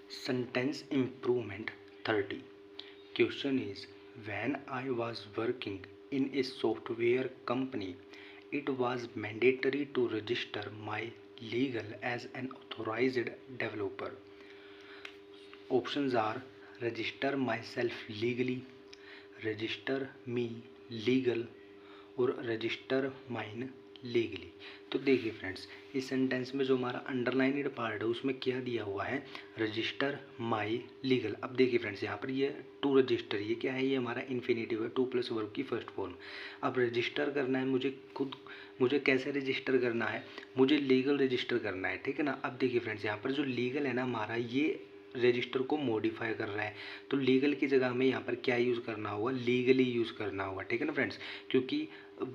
Sentence improvement 30. Question is, when I was working in a software company, it was mandatory to register my legal as an authorized developer. Options are register myself legally, register me legal और register mine legally. तो देखिए friends, इस sentence में जो हमारा अंडरलाइनड part है उसमें क्या दिया हुआ है, रजिस्टर माई लीगल। अब देखिए फ्रेंड्स, यहाँ पर ये टू रजिस्टर, ये क्या है, ये हमारा इन्फिनेटिव है, टू प्लस वर्ब की फर्स्ट फॉर्म। अब रजिस्टर करना है मुझे खुद, मुझे कैसे रजिस्टर करना है, मुझे लीगल रजिस्टर करना है, ठीक है ना। अब देखिए फ्रेंड्स, यहाँ पर जो लीगल है ना हमारा, ये रजिस्टर को मॉडिफाई कर रहा है, तो लीगल की जगह हमें यहाँ पर क्या यूज़ करना होगा, लीगली यूज़ करना होगा, ठीक है ना फ्रेंड्स। क्योंकि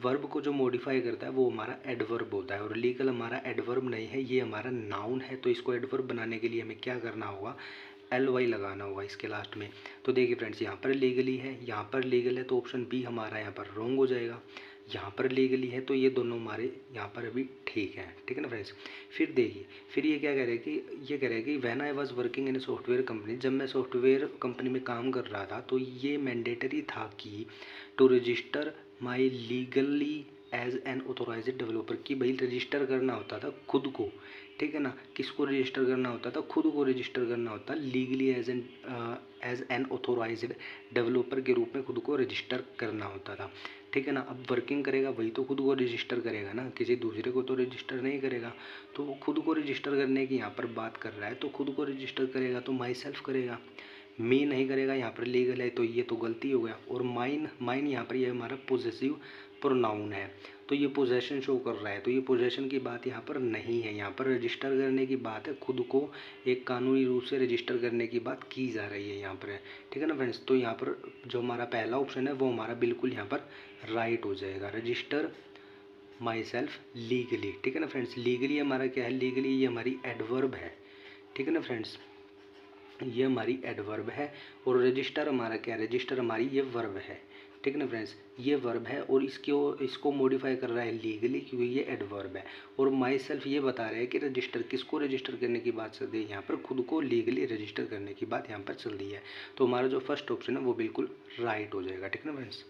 वर्ब को जो मॉडिफाई करता है वो हमारा एडवर्ब होता है और लीगल हमारा एडवर्ब नहीं है, ये हमारा नाउन है। तो इसको एडवर्ब बनाने के लिए हमें क्या करना होगा, ly लगाना होगा इसके लास्ट में। तो देखिए फ्रेंड्स, यहाँ पर लीगली है, यहाँ पर लीगल है, तो ऑप्शन बी हमारा यहाँ पर रॉन्ग हो जाएगा। यहाँ पर लीगली है तो ये दोनों हमारे यहाँ पर अभी ठीक है, ठीक है ना फ्रेंड्स। फिर देखिए, फिर ये क्या कह रहा है कि ये कह रहा है कि when I was working in a software company, जब मैं सॉफ्टवेयर कंपनी में काम कर रहा था तो ये मैंडेटरी था कि to register my legally as an authorised developer, की भाई रजिस्टर करना होता था खुद को, ठीक है ना। किसको रजिस्टर करना होता था, खुद को रजिस्टर करना होता, legally as an authorised developer के रूप में खुद को रजिस्टर करना होता था, ठीक है ना। अब वर्किंग करेगा वही तो खुद को रजिस्टर करेगा ना, किसी दूसरे को तो रजिस्टर नहीं करेगा। तो वो खुद को रजिस्टर करने की यहाँ पर बात कर रहा है, तो खुद को रजिस्टर करेगा तो माई सेल्फ करेगा, मी नहीं करेगा। यहाँ पर लीगल है तो ये तो गलती हो गया। और माइन, माइन यहाँ पर ये हमारा पोजेसिव प्रोनाउन है, तो ये पोजेशन शो कर रहा है, तो ये पोजेशन की बात यहाँ पर नहीं है। यहाँ पर रजिस्टर करने की बात है, खुद को एक कानूनी रूप से रजिस्टर करने की बात की जा रही है यहाँ पर, ठीक है ना फ्रेंड्स। तो यहाँ पर जो हमारा पहला ऑप्शन है वो हमारा बिल्कुल यहाँ पर राइट हो जाएगा, रजिस्टर माई सेल्फ लीगली, ठीक है ना फ्रेंड्स। लीगली हमारा क्या है, लीगली ये हमारी एडवर्ब है, ठीक है ना फ्रेंड्स, ये हमारी एडवर्ब है। और रजिस्टर हमारा क्या है, रजिस्टर हमारी ये वर्ब है, ठीक है ना फ्रेंड्स, ये वर्ब है। और इसको मॉडिफाई कर रहा है लीगली क्योंकि ये एडवर्ब है। और माई सेल्फ ये बता रहा है कि रजिस्टर, किसको रजिस्टर करने की बात चल रही है यहाँ पर, खुद को लीगली रजिस्टर करने की बात यहाँ पर चल रही है। तो हमारा जो फर्स्ट ऑप्शन है वो बिल्कुल राइट हो जाएगा, ठीक है ना फ्रेंड्स।